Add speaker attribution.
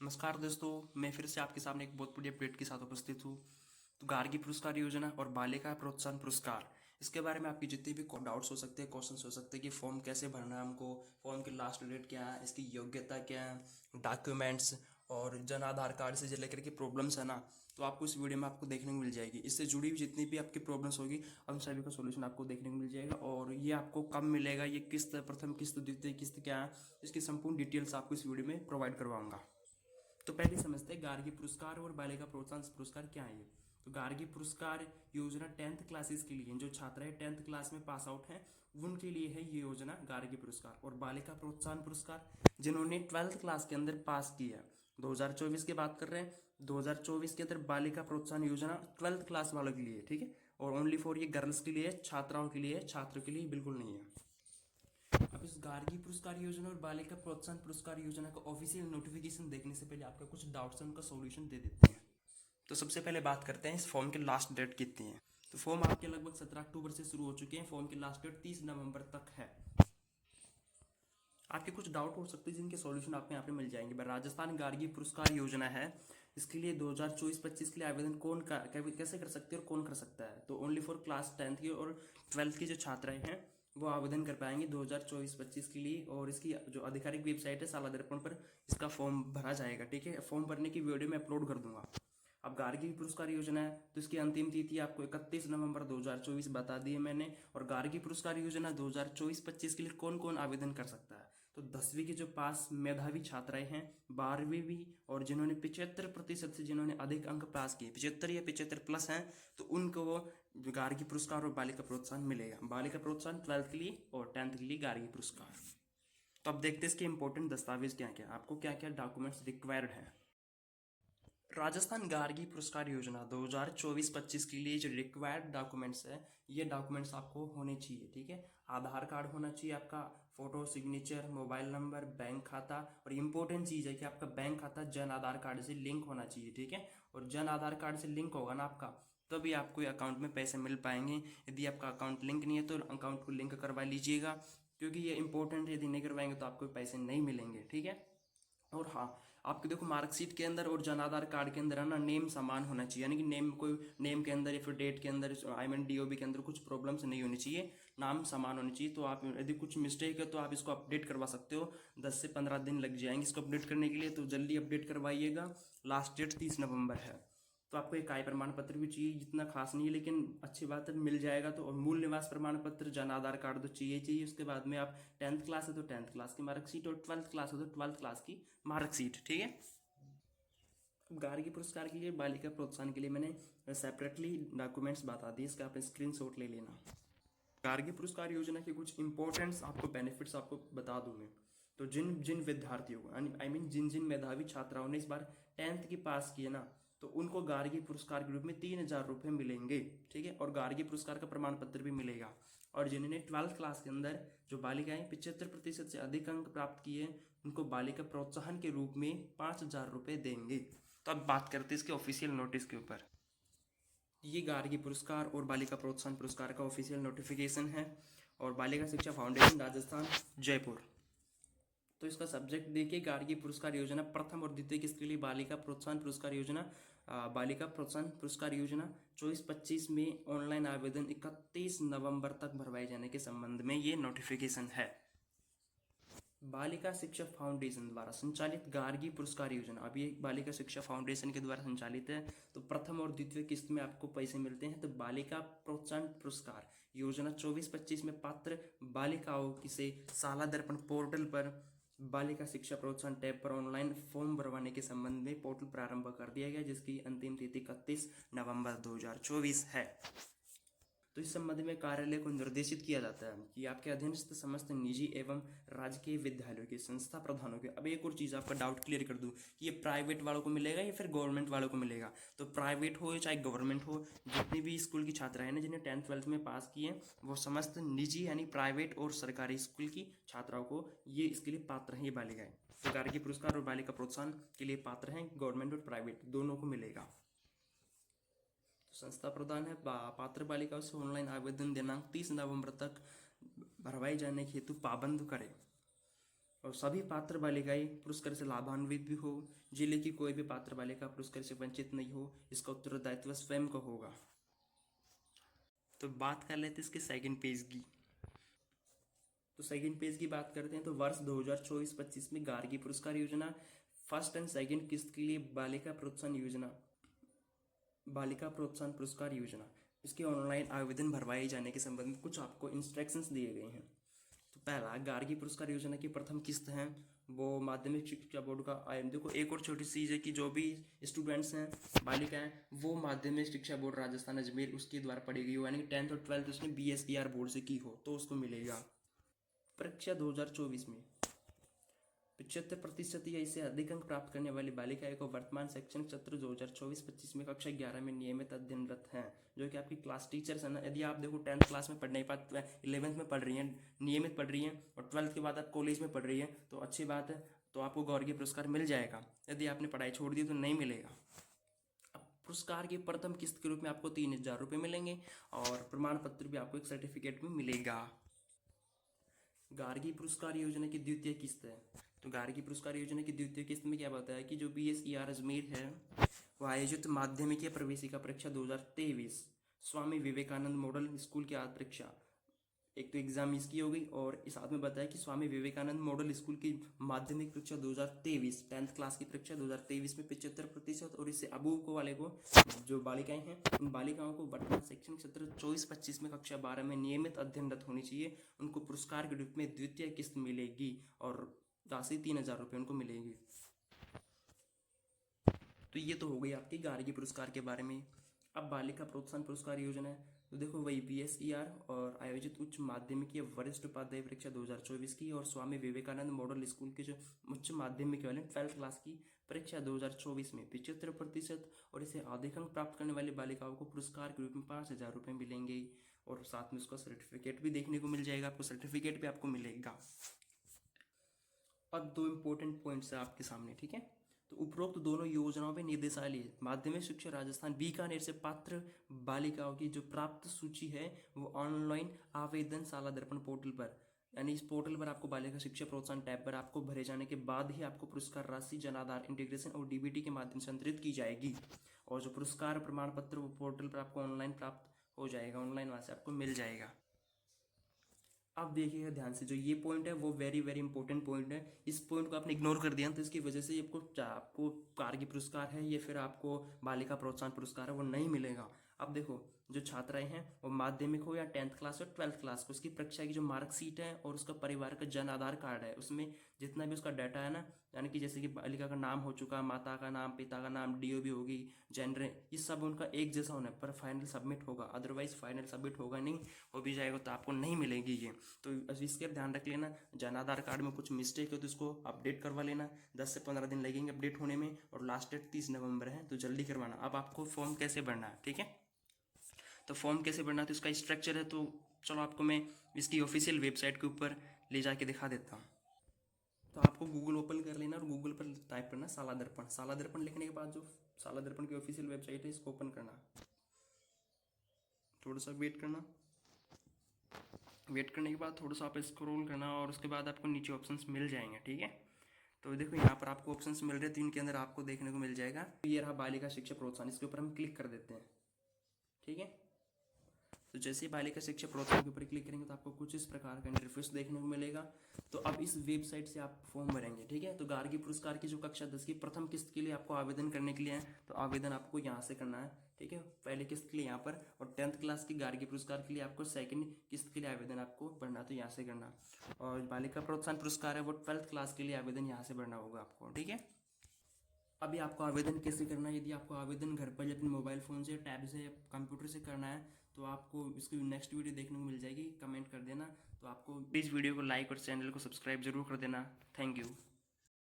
Speaker 1: नमस्कार दोस्तों, मैं फिर से आपके सामने एक बहुत बड़ी अपडेट के साथ उपस्थित हूँ। तो गार्गी पुरस्कार योजना और बालिका प्रोत्साहन पुरस्कार, इसके बारे में आपकी जितने भी डाउट्स हो सकते हैं, क्वेश्चंस हो सकते हैं कि फॉर्म कैसे भरना है हमको, फॉर्म की लास्ट डेट क्या है, इसकी योग्यता क्या है, डॉक्यूमेंट्स और जन आधार कार्ड से जो लेकर के प्रॉब्लम्स है ना, तो आपको इस वीडियो में आपको देखने को मिल जाएगी। इससे जुड़ी हुई जितनी भी आपकी प्रॉब्लम्स होगी उन सभी का सोल्यूशन आपको देखने को मिल जाएगा। और ये आपको कब मिलेगा, ये किस्त, प्रथम किस्त, द्वितीय किस्त क्या है, इसकी संपूर्ण डिटेल्स आपको इस वीडियो में प्रोवाइड करवाऊंगा। तो पहले समझते हैं गार्गी पुरस्कार और बालिका प्रोत्साहन पुरस्कार क्या है। तो गार्गी पुरस्कार योजना 10th क्लासेस के लिए, जो छात्र है 10th क्लास में पास आउट हैं उनके लिए है ये योजना गार्गी पुरस्कार। और बालिका प्रोत्साहन पुरस्कार जिन्होंने 12th क्लास के अंदर पास किया, 2024 की बात कर रहे हैं, 2024 के अंदर बालिका प्रोत्साहन योजना 12th क्लास वालों के लिए, ठीक है। और ओनली फॉर ये गर्ल्स के लिए, छात्राओं के लिए, छात्रों के लिए बिल्कुल नहीं है। अब इस गार्गी पुरस्कार योजना और बालिका प्रोत्साहन पुरस्कार योजना का ऑफिशियल नोटिफिकेशन देखने से पहले आपका कुछ डाउट्स है उनका सॉल्यूशन दे देते हैं। तो सबसे पहले बात करते हैं इस फॉर्म की लास्ट डेट कितनी है। तो फॉर्म आपके लगभग 17 अक्टूबर से शुरू हो चुके हैं। फॉर्म की लास्ट डेट 30 नवंबर तक है। आपके कुछ डाउट हो सकते हैं जिनके सॉल्यूशन आपको यहाँ पे मिल जाएंगे। राजस्थान गार्गी पुरस्कार योजना है, इसके लिए 2024-25 के लिए आवेदन कौन कैसे कर सकते हैं और कौन कर सकता है। तो ओनली फॉर क्लास 10th की और 12th की जो छात्राएं हैं वो आवेदन कर पाएंगे 2024-25 के लिए। और इसकी जो आधिकारिक वेबसाइट है साला दर्पण पर इसका फॉर्म भरा जाएगा, ठीक है। फॉर्म भरने की वीडियो मैं अपलोड कर दूंगा। अब गार्गी पुरस्कार योजना है तो इसकी अंतिम तिथि आपको 31 नवंबर 2024 बता दी है मैंने। और गार्गी पुरस्कार योजना 2024-25 के लिए कौन कौन आवेदन कर सकता है। तो 10वीं की जो पास मेधावी छात्राएं हैं, 12वीं भी, और जिन्होंने 75% से जिन्होंने अधिक अंक पास किए, 75 या 75 प्लस हैं, तो उनको वो गार्गी पुरस्कार और बालिका प्रोत्साहन मिलेगा। बालिका प्रोत्साहन 12th के लिए और 10th के लिए गार्गी पुरस्कार। तो अब देखते हैं इसके इंपॉर्टेंट दस्तावेज क्या क्या, आपको क्या क्या डॉक्यूमेंट्स रिक्वायर्ड है। राजस्थान गार्गी पुरस्कार योजना 2024-25 के लिए जो रिक्वायर्ड डॉक्यूमेंट्स है, ये डॉक्यूमेंट्स आपको होने चाहिए, ठीक है। आधार कार्ड होना चाहिए आपका, photo, signature, mobile number, bank खाता, और इम्पोर्टेंट चीज़ है कि आपका बैंक खाता जन आधार कार्ड से लिंक होना चाहिए, ठीक है। और जन आधार कार्ड से लिंक होगा ना आपका, तभी आपको अकाउंट में पैसे मिल पाएंगे। यदि आपका अकाउंट लिंक नहीं है तो अकाउंट को लिंक करवा लीजिएगा, क्योंकि ये इंपॉर्टेंट है। यदि नहीं करवाएंगे तो आपको पैसे नहीं मिलेंगे, ठीक है। और हाँ, आपके देखो मार्कशीट के अंदर और जन आधार कार्ड के अंदर है ना, नेम समान होना चाहिए, यानी कि नेम कोई नेम के अंदर या फिर डेट के अंदर, आई मीन डीओबी के अंदर कुछ प्रॉब्लम्स नहीं होनी चाहिए, नाम समान होनी चाहिए। तो आप यदि कुछ मिस्टेक है तो आप इसको अपडेट करवा सकते हो। 10 से 15 दिन लग जाएंगे इसको अपडेट करने के लिए, तो जल्दी अपडेट करवाइएगा। लास्ट डेट 30 नवंबर है। तो आपको एक आय प्रमाण पत्र भी चाहिए, जितना खास नहीं है लेकिन अच्छी बात है, मिल जाएगा। तो और मूल निवास प्रमाण पत्र, जन आधार कार्ड तो चाहिए। उसके बाद में आप 10th क्लास है तो 10th क्लास की मार्कशीट, और 12th क्लास है तो 12th क्लास की मार्कशीट, ठीक है। अब गार्गी पुरस्कार के लिए, बालिका प्रोत्साहन के लिए मैंने सेपरेटली डॉक्यूमेंट्स बता दिए, इसका आप स्क्रीनशॉट ले लेना। गार्गी पुरस्कार योजना के कुछ इंपॉर्टेंट्स आपको, बेनिफिट्स आपको बता दूं मैं। तो जिन जिन विद्यार्थियों को, आई मीन जिन जिन मेधावी छात्राओं ने इस बार 10th की पास किए ना, तो उनको गार्गी पुरस्कार के रूप में 3000 रुपये मिलेंगे, ठीक है। और गार्गी पुरस्कार का प्रमाण पत्र भी मिलेगा। और जिन्होंने 12th क्लास के अंदर जो बालिकाएं 75% से अधिक अंक प्राप्त किए, उनको बालिका प्रोत्साहन के रूप में 5000 रुपये देंगे। तो अब बात करते हैं इसके ऑफिशियल नोटिस के ऊपर। ये गार्गी पुरस्कार और बालिका प्रोत्साहन पुरस्कार का ऑफिशियल नोटिफिकेशन है। और बालिका शिक्षा फाउंडेशन राजस्थान, जयपुर। तो इसका सब्जेक्ट देखिए, गार्गी पुरस्कार योजना प्रथम और द्वितीय किसके लिए, बालिका प्रोत्साहन पुरस्कार योजना। बालिका प्रोत्साहन पुरस्कार योजना 24-25 में ऑनलाइन आवेदन 31 नवंबर तक भरवाए जाने के संबंध में ये नोटिफिकेशन है। बालिका शिक्षा फाउंडेशन द्वारा संचालित गार्गी पुरस्कार योजना, अब ये बालिका शिक्षा फाउंडेशन के द्वारा संचालित है। तो प्रथम और द्वितीय किस्त में आपको पैसे मिलते हैं। तो बालिका प्रोत्साहन पुरस्कार योजना 24-25 में पात्र बालिकाओं की से साला दर्पण पोर्टल पर बालिका शिक्षा प्रोत्साहन टैब पर ऑनलाइन फॉर्म भरवाने के संबंध में पोर्टल प्रारंभ कर दिया गया, जिसकी अंतिम तिथि 31 नवंबर 2024 है। तो इस संबंध में कार्यालय को निर्देशित किया जाता है कि आपके अधीनस्थ समस्त निजी एवं राजकीय विद्यालयों के संस्था प्रधानों के, अब एक और चीज़ आपका डाउट क्लियर कर दूं कि ये प्राइवेट वालों को मिलेगा या फिर गवर्नमेंट वालों को मिलेगा। तो प्राइवेट हो या चाहे गवर्नमेंट हो, जितनी भी स्कूल की छात्राएं हैं जिन्हें 10th 12th में पास किए हैं, वो समस्त निजी यानी प्राइवेट और सरकारी स्कूल की छात्राओं को ये इसके लिए पात्र हैं, ये बालिकाएं। तो गार्गी पुरस्कार और बालिका प्रोत्साहन के लिए पात्र हैं, गवर्नमेंट और प्राइवेट दोनों को मिलेगा। संस्था प्रदान है, पात्र बालिकाओं से ऑनलाइन आवेदन दिनांक 30 नवंबर तक भरवाए जाने के हेतु पाबंद करें। और सभी पात्र बालिकाएं पुरस्कार से लाभान्वित भी हो, जिले की कोई भी पात्र बालिका पुरस्कार से वंचित नहीं हो, इसका उत्तरदायित्व स्वयं का होगा। तो बात कर लेते हैं इसके सेकंड पेज की। तो सेकंड पेज की बात करते हैं तो वर्ष 2024-25 में गार्गी पुरस्कार योजना फर्स्ट एंड सेकंड किस्त के लिए बालिका प्रोत्साहन पुरस्कार योजना, इसके ऑनलाइन आवेदन भरवाए जाने के संबंध में कुछ आपको इंस्ट्रक्शंस दिए गए हैं। तो पहला, गार्गी पुरस्कार योजना की प्रथम किस्त है वो माध्यमिक शिक्षा बोर्ड का आयन। देखो एक और छोटी चीज़ है कि जो भी स्टूडेंट्स हैं, बालिकाएं, वो माध्यमिक शिक्षा बोर्ड राजस्थान अजमेर उसके द्वारा पढ़ी गई हो, यानी कि 10th और 12th उसने BSER बोर्ड से की हो तो उसको मिलेगा। परीक्षा 2024 में 75% या इससे अधिक अंक प्राप्त करने वाली बालिकाएं को वर्तमान शैक्षणिक सत्र 2024-25 में कक्षा 11 में नियमित अध्ययनरत हैं, जो कि आपकी क्लास टीचर्स है ना। यदि आप देखो 10th क्लास में पढ़ नहीं पाते, 11th में पढ़ रही हैं, नियमित पढ़ रही हैं, और 12th के बाद आप कॉलेज में पढ़ रही हैं तो अच्छी बात है, तो आपको गार्गी पुरस्कार मिल जाएगा। यदि आपने पढ़ाई छोड़ दी तो नहीं मिलेगा। अब पुरस्कार की प्रथम किस्त के रूप में आपको 3000 रुपये मिलेंगे और प्रमाण पत्र भी, आपको एक सर्टिफिकेट भी मिलेगा। गार्गी पुरस्कार योजना की द्वितीय किस्त है। तो गार्गी पुरस्कार योजना की द्वितीय किस्त में क्या बताया कि जो BSER अजमेर है वो आयोजित माध्यमिक प्रवेशिका परीक्षा 2023 स्वामी विवेकानंद मॉडल स्कूल की आर्ट परीक्षा, एक तो एग्जाम इसकी हो गई और इस साथ में बताया कि स्वामी विवेकानंद मॉडल स्कूल की माध्यमिक परीक्षा 2023 10th क्लास की परीक्षा 2023 में 75% और इससे अबू को वाले को जो बालिकाएं हैं उन बालिकाओं को वर्तमान शैक्षणिक सत्र 24-25 में कक्षा 12 में नियमित अध्ययनरत होनी चाहिए, उनको पुरस्कार के रूप में द्वितीय किस्त मिलेगी और राशि 3000 रुपये उनको मिलेगी। तो ये तो हो गई आपकी गार्गी पुरस्कार के बारे में। अब बालिका प्रोत्साहन पुरस्कार योजना है, तो देखो वही BSER और आयोजित उच्च माध्यमिक या वरिष्ठ उपाध्याय परीक्षा 2024 की और स्वामी विवेकानंद मॉडल स्कूल के जो उच्च माध्यमिक वाले 12th क्लास की परीक्षा 2024 में 75% और इसे अधिक अंक प्राप्त करने वाली बालिकाओं को पुरस्कार के रूप में 5000 रुपये मिलेंगे और साथ में उसका सर्टिफिकेट भी देखने को मिल जाएगा, आपको सर्टिफिकेट भी आपको मिलेगा। अब 2 इम्पोर्टेंट पॉइंट्स है आपके सामने, ठीक है। तो उपरोक्त दोनों योजनाओं में निदेशालय माध्यमिक शिक्षा राजस्थान बीकानेर से पात्र बालिकाओं की जो प्राप्त सूची है वो ऑनलाइन आवेदन शाला दर्पण पोर्टल पर, यानी इस पोर्टल पर आपको बालिका शिक्षा प्रोत्साहन टैब पर आपको भरे जाने के बाद ही आपको पुरस्कार राशि जन आधार इंटीग्रेशन और DBT के माध्यम से अंतरित की जाएगी और जो पुरस्कार प्रमाण पत्र वो पोर्टल पर आपको ऑनलाइन प्राप्त हो जाएगा, ऑनलाइन वहाँ से आपको मिल जाएगा। आप देखिएगा ध्यान से, जो ये पॉइंट है वो वेरी वेरी इंपॉर्टेंट पॉइंट है। इस पॉइंट को आपने इग्नोर कर दिया तो इसकी वजह से आपको गार्गी पुरस्कार है या फिर आपको बालिका प्रोत्साहन पुरस्कार है वो नहीं मिलेगा। अब देखो जो छात्राएं हैं वो माध्यमिक हो या 10th क्लास और 12th क्लास को उसकी परीक्षा की जो मार्कशीट है और उसका परिवार का जन आधार कार्ड है उसमें जितना भी उसका डाटा है ना, यानी कि जैसे कि बालिका का नाम हो चुका, माता का नाम, पिता का नाम, DOB होगी, जेंडर, ये सब उनका एक जैसा होना है पर फाइनल सबमिट होगा, अदरवाइज फाइनल सबमिट होगा नहीं, हो भी जाएगा तो आपको नहीं मिलेगी ये। तो इसके ध्यान रख लेना, जन आधार कार्ड में कुछ मिस्टेक है तो इसको अपडेट करवा लेना, 10 से 15 दिन लगेंगे अपडेट होने में और लास्ट डेट 30 नवंबर है तो जल्दी करवाना। अब आपको फॉर्म कैसे भरना है, ठीक है। तो फॉर्म कैसे भरना है तो इसका स्ट्रक्चर है, तो चलो आपको मैं इसकी ऑफिशियल वेबसाइट के ऊपर ले जाके दिखा देता हूँ। तो आपको गूगल ओपन कर लेना और गूगल पर टाइप करना शाला दर्पण। शाला दर्पण लिखने के बाद जो शाला दर्पण की ऑफिशियल वेबसाइट है इसको ओपन करना, थोड़ा सा वेट करना, वेट करने के बाद थोड़ा सा आप स्क्रॉल करना और उसके बाद आपको नीचे ऑप्शंस मिल जाएंगे, ठीक है। तो देखो यहाँ पर आपको ऑप्शंस मिल रहे हैं, तो इनके अंदर आपको देखने को मिल जाएगा ये रहा बालिका शिक्षा प्रोत्साहन, इसके ऊपर हम क्लिक कर देते हैं, ठीक है। तो जैसे ही बालिका शिक्षा प्रोत्साहन के ऊपर क्लिक करेंगे तो आपको कुछ इस प्रकार का इंटरफेस देखने को मिलेगा। तो अब इस वेबसाइट से आप फॉर्म भरेंगे, ठीक है। तो गार्गी पुरस्कार की जो कक्षा 10 की प्रथम किस्त के लिए आपको आवेदन करने के लिए है, तो आवेदन आपको यहाँ से करना है, ठीक है। पहले किस्त के लिए यहाँ पर, और 10th क्लास की गार्गी पुरस्कार के लिए आपको सेकंड किस्त के लिए आवेदन आपको भरना, तो यहाँ से करना। और बालिका प्रोत्साहन पुरस्कार है वो 12th क्लास के लिए आवेदन यहाँ से भरना होगा आपको, ठीक है। अभी आपको आवेदन कैसे करना है, यदि आपको आवेदन घर पर अपने मोबाइल फ़ोन से, टैब से, कंप्यूटर से करना है तो आपको इसकी नेक्स्ट वीडियो देखने को मिल जाएगी, कमेंट कर देना। तो आपको प्लीज़ वीडियो को लाइक और चैनल को सब्सक्राइब जरूर कर देना। Thank you.